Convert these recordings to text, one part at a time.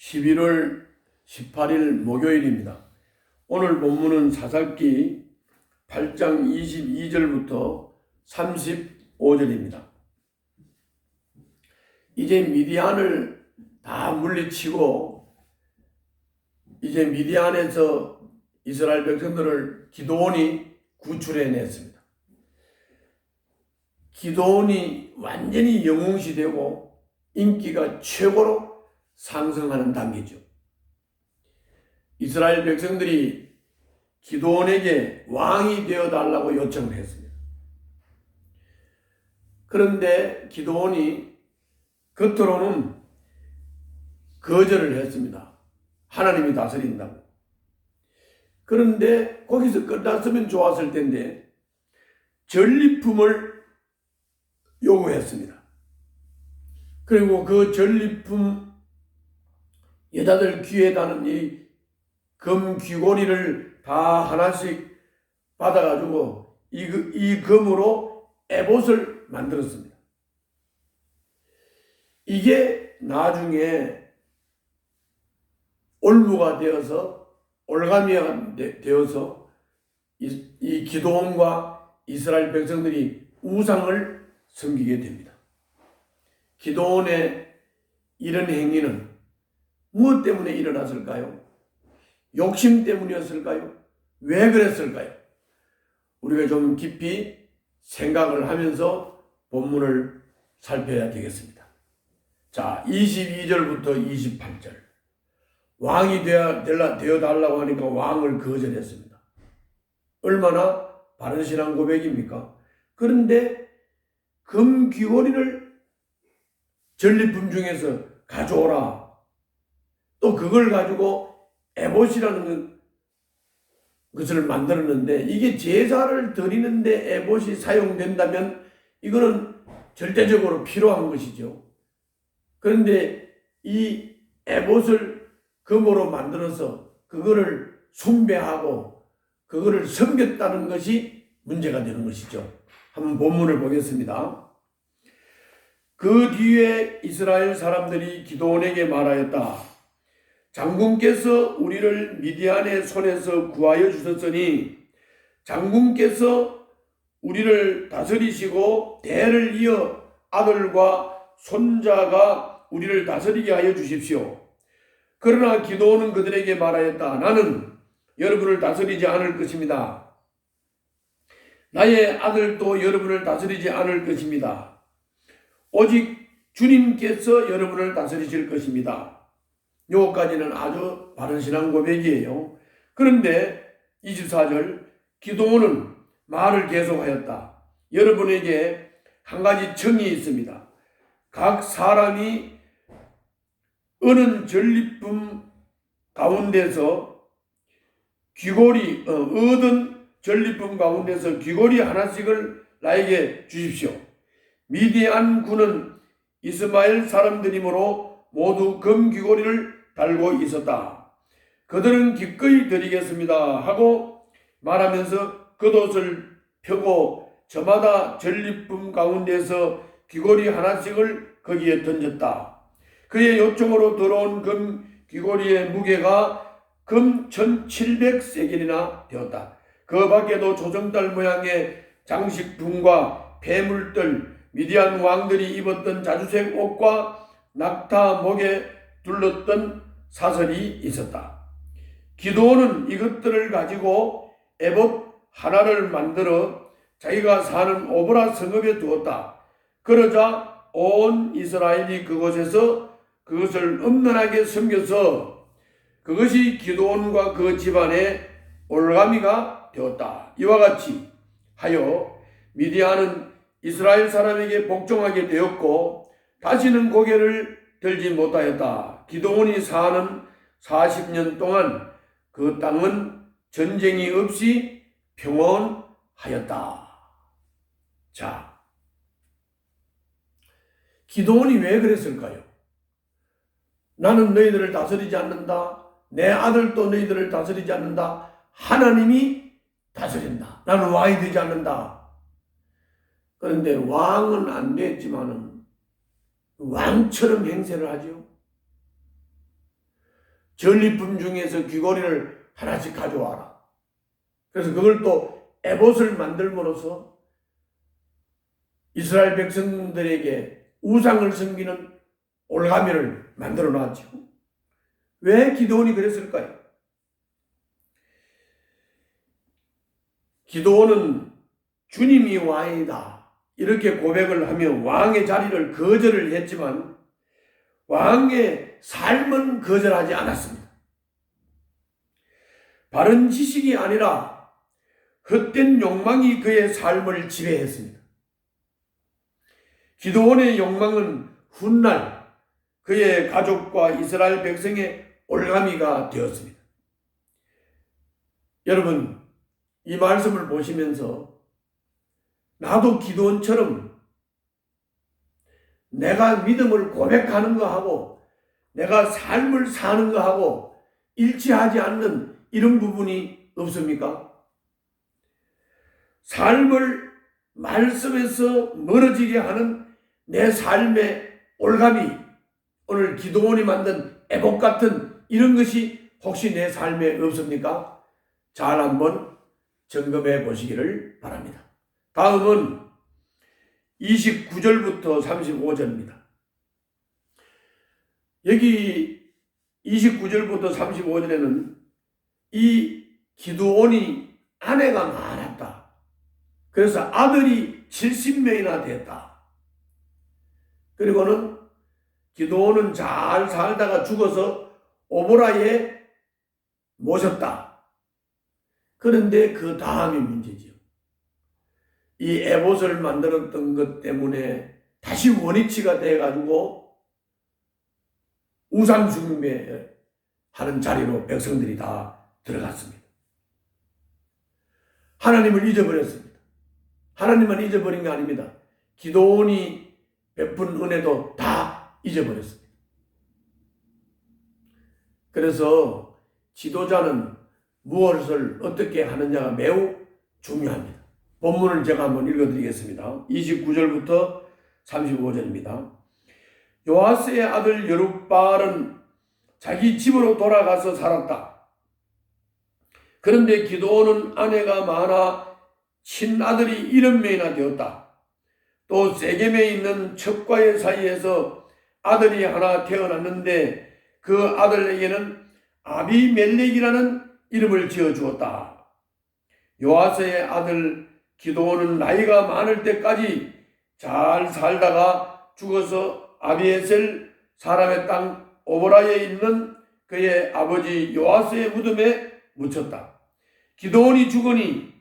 11월 18일 목요일입니다. 오늘 본문은 사사기 8장 22절부터 35절입니다. 이제 미디안을 다 물리치고 이제 미디안에서 이스라엘 백성들을 기드온이 구출해냈습니다. 기드온이 완전히 영웅시되고 인기가 최고로 상승하는 단계죠. 이스라엘 백성들이 기드온에게 왕이 되어달라고 요청을 했습니다. 그런데 기드온이 겉으로는 거절을 했습니다. 하나님이 다스린다고. 그런데 거기서 끝났으면 좋았을 텐데 전리품을 요구했습니다. 그리고 그 전리품 여자들 귀에 다는 이 금 귀고리를 다 하나씩 받아가지고 이 금으로 에봇을 만들었습니다. 이게 나중에 올무가 되어서 올가미가 되어서 이 기드온과 이스라엘 백성들이 우상을 섬기게 됩니다. 기드온의 이런 행위는 무엇 때문에 일어났을까요? 욕심 때문이었을까요? 왜 그랬을까요? 우리가 좀 깊이 생각을 하면서 본문을 살펴야 되겠습니다. 자, 22절부터 28절. 왕이 되어달라고 하니까 왕을 거절했습니다. 얼마나 바른 신앙 고백입니까? 그런데 금 귀고리를 전리품 중에서 가져오라. 또 그걸 가지고 에봇이라는 것을 만들었는데 이게 제사를 드리는데 에봇이 사용된다면 이거는 절대적으로 필요한 것이죠. 그런데 이 에봇을 금으로 만들어서 그거를 숭배하고 그거를 섬겼다는 것이 문제가 되는 것이죠. 한번 본문을 보겠습니다. 그 뒤에 이스라엘 사람들이 기드온에게 말하였다. 장군께서 우리를 미디안의 손에서 구하여 주셨으니 장군께서 우리를 다스리시고 대를 이어 아들과 손자가 우리를 다스리게 하여 주십시오. 그러나 기드온은 그들에게 말하였다. 나는 여러분을 다스리지 않을 것입니다. 나의 아들도 여러분을 다스리지 않을 것입니다. 오직 주님께서 여러분을 다스리실 것입니다. 요까지는 아주 바른 신앙 고백이에요. 그런데 24절 기드온은 말을 계속하였다. 여러분에게 한 가지 정이 있습니다. 각 사람이 얻은 전리품 가운데서 얻은 전리품 가운데서 귀고리 하나씩을 나에게 주십시오. 미디안 군은 이스마엘 사람들이므로 모두 금 귀고리를 달고 있었다. 그들은 기꺼이 드리겠습니다 하고 말하면서 겉옷을 펴고 저마다 전리품 가운데서 귀고리 하나씩을 거기에 던졌다. 그의 요청으로 들어온 금 귀고리의 무게가 금 1700세겔이나 되었다. 그 밖에도 조정달 모양의 장식품과 폐물들, 미디안 왕들이 입었던 자주색 옷과 낙타 목에 둘렀던 사슬이 있었다. 기드온은 이것들을 가지고 에봇 하나를 만들어 자기가 사는 오브라 성읍에 두었다. 그러자 온 이스라엘이 그곳에서 그것을 엄연하게 섬겨서 그것이 기드온과 그 집안의 올가미가 되었다. 이와 같이 하여 미디안은 이스라엘 사람에게 복종하게 되었고 다시는 고개를 들지 못하였다. 기드온이 사는 40년 동안 그 땅은 전쟁이 없이 평온하였다. 자, 기드온이 왜 그랬을까요? 나는 너희들을 다스리지 않는다. 내 아들도 너희들을 다스리지 않는다. 하나님이 다스린다. 나는 왕이 되지 않는다. 그런데 왕은 안 됐지만은 왕처럼 행세를 하죠. 전리품 중에서 귀걸이를 하나씩 가져와라. 그래서 그걸 또 에봇을 만들므로써 이스라엘 백성들에게 우상을 섬기는 올가미를 만들어 놨죠. 왜 기드온이 그랬을까요? 기드온은 주님이 왕이다 이렇게 고백을 하며 왕의 자리를 거절을 했지만 왕의 삶은 거절하지 않았습니다. 바른 지식이 아니라 헛된 욕망이 그의 삶을 지배했습니다. 기드온의 욕망은 훗날 그의 가족과 이스라엘 백성의 올가미가 되었습니다. 여러분, 이 말씀을 보시면서 나도 기드온처럼 내가 믿음을 고백하는 거하고 내가 삶을 사는 거하고 일치하지 않는 이런 부분이 없습니까? 삶을 말씀에서 멀어지게 하는 내 삶의 올가미, 오늘 기드온이 만든 에봇 같은 이런 것이 혹시 내 삶에 없습니까? 잘 한번 점검해 보시기를 바랍니다. 다음은 29절부터 35절입니다. 여기 29절부터 35절에는 이 기드온이 아내가 많았다. 그래서 아들이 70명이나 됐다. 그리고는 기드온은 잘 살다가 죽어서 오보라에 모셨다. 그런데 그 다음이 문제지요. 이 에봇을 만들었던 것 때문에 다시 원위치가 돼가지고 우상 숭배하는 자리로 백성들이 다 들어갔습니다. 하나님을 잊어버렸습니다. 하나님만 잊어버린 게 아닙니다. 기드온이 베푼 은혜도 다 잊어버렸습니다. 그래서 지도자는 무엇을 어떻게 하느냐가 매우 중요합니다. 본문을 제가 한번 읽어드리겠습니다. 29절부터 35절입니다. 요아스의 아들 여룹바알은 자기 집으로 돌아가서 살았다. 그런데 기드온은 아내가 많아 친아들이 70명이나 되었다. 또 세겜에 있는 첩과의 사이에서 아들이 하나 태어났는데 그 아들에게는 아비멜렉이라는 이름을 지어주었다. 요아스의 아들 기드온은 나이가 많을 때까지 잘 살다가 죽어서 아비에셀 사람의 땅 오보라에 있는 그의 아버지 요아스의 무덤에 묻혔다. 기드온이 죽으니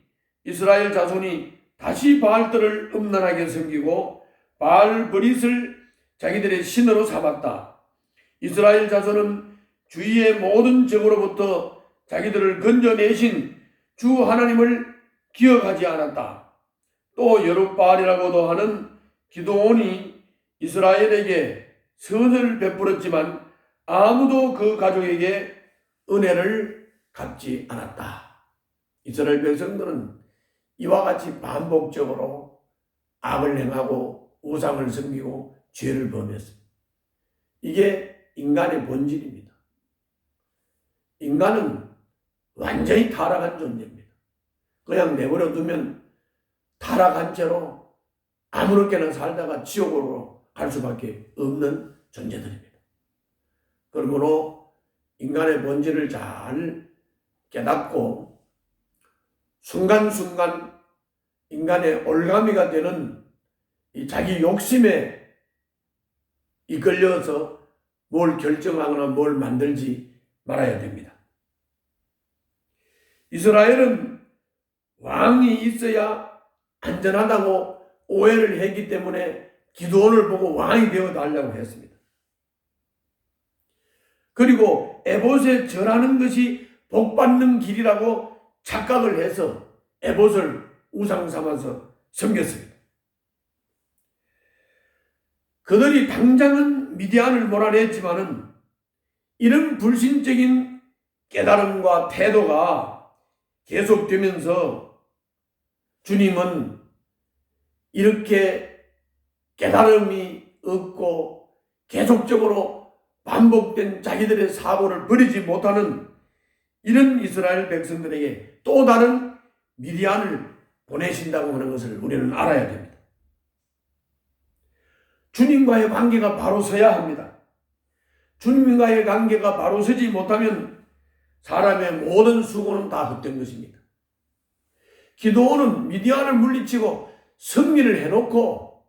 이스라엘 자손이 다시 바알들을 음란하게 섬기고 바알브릿을 자기들의 신으로 삼았다. 이스라엘 자손은 주위의 모든 적으로부터 자기들을 건져내신 주 하나님을 기억하지 않았다. 또 여룹바알이라고도 하는 기드온이 이스라엘에게 선을 베풀었지만 아무도 그 가족에게 은혜를 갚지 않았다. 이스라엘 백성들은 이와 같이 반복적으로 악을 행하고 우상을 섬기고 죄를 범했습니다. 이게 인간의 본질입니다. 인간은 완전히 타락한 존재입니다. 그냥 내버려 두면 타락한 채로 아무렇게나 살다가 지옥으로 갈 수밖에 없는 존재들입니다. 그러므로 인간의 본질을 잘 깨닫고 순간순간 인간의 올가미가 되는 이 자기 욕심에 이끌려서 뭘 결정하거나 뭘 만들지 말아야 됩니다. 이스라엘은 왕이 있어야 안전하다고 오해를 했기 때문에 기드온을 보고 왕이 되어 달라고 했습니다. 그리고 에봇에 절하는 것이 복받는 길이라고 착각을 해서 에봇을 우상 삼아서 섬겼습니다. 그들이 당장은 미디안을 몰아냈지만은 이런 불신적인 깨달음과 태도가 계속되면서 주님은 이렇게 깨달음이 없고 계속적으로 반복된 자기들의 사고를 버리지 못하는 이런 이스라엘 백성들에게 또 다른 미디안을 보내신다고 하는 것을 우리는 알아야 됩니다. 주님과의 관계가 바로 서야 합니다. 주님과의 관계가 바로 서지 못하면 사람의 모든 수고는 다 헛된 것입니다. 기드온은 미디안을 물리치고 승리를 해놓고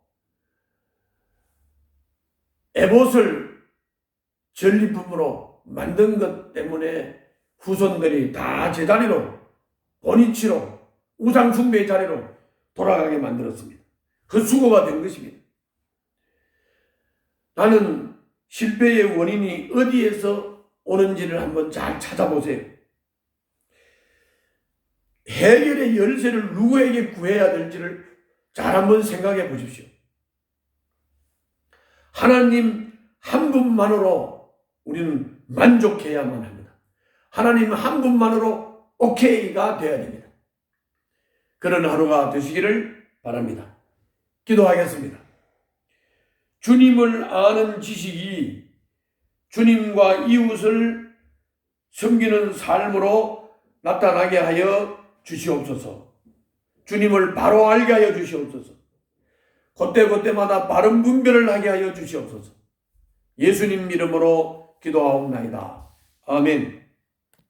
에봇을 전리품으로 만든 것 때문에 후손들이 다 제자리로 본위치로 우상 숭배의 자리로 돌아가게 만들었습니다. 헛수고가 된 것입니다. 나는 실패의 원인이 어디에서 오는지를 한번 잘 찾아보세요. 해결의 열쇠를 누구에게 구해야 될지를 잘 한번 생각해 보십시오. 하나님 한 분만으로 우리는 만족해야만 합니다. 하나님 한 분만으로 오케이가 되어야 됩니다. 그런 하루가 되시기를 바랍니다. 기도하겠습니다. 주님을 아는 지식이 주님과 이웃을 섬기는 삶으로 나타나게 하여 주시옵소서. 주님을 바로 알게 하여 주시옵소서. 그때그때마다 바른 분별을 하게 하여 주시옵소서. 예수님 이름으로 기도하옵나이다. 아멘.